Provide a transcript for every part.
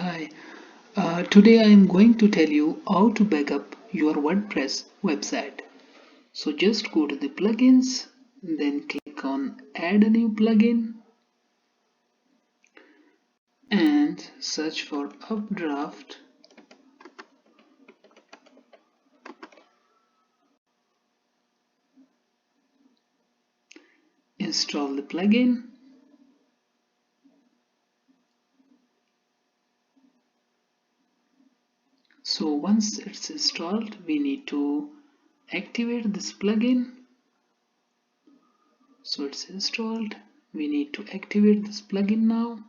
Hi, today I am going to tell you how to backup your WordPress website. So just go to the plugins, then click on add a new plugin and search for Updraft. Install the plugin. So once it's installed, we need to activate this plugin. So it's installed. We need to activate this plugin now.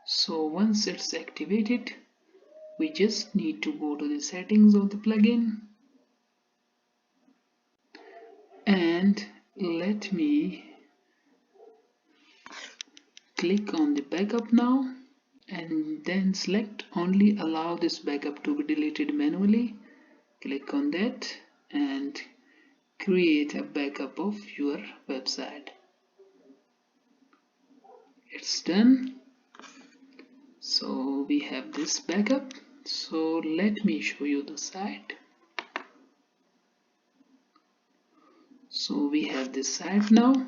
So once it's activated, we just need to go to the settings of the plugin and let me click on the backup now and then select only allow this backup to be deleted manually. Click on that and create a backup of your website. It's done. So we have this backup. So let me show you the site. So we have this site now.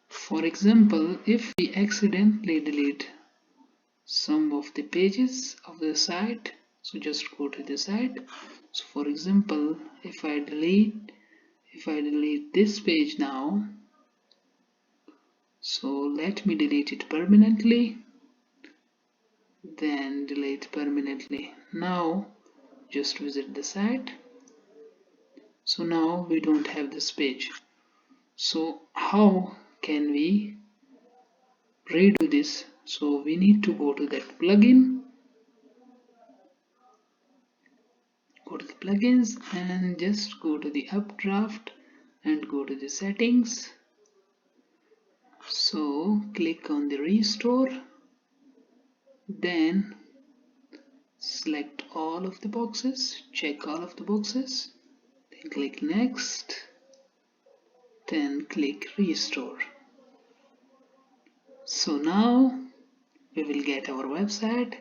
For example, if we accidentally delete some of the pages of the site, so just go to the site. So for example, if I delete this page now, so let me delete it permanently, then delete permanently. Now just visit the site. So now we don't have this page. So how can we redo this? So we need to go to that plugin, go to the plugins and just go to the Updraft and go to the settings. So click on the restore, then select all of the boxes, check all of the boxes, then click next, then click restore. So now we will get our website.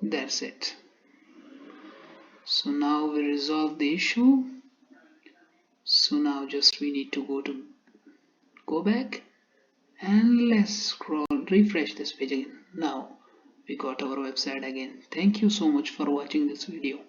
That's it. So now we resolve the issue. So now just we need to go back and let's scroll, refresh this page again. Now we got our website again. Thank you so much for watching this video.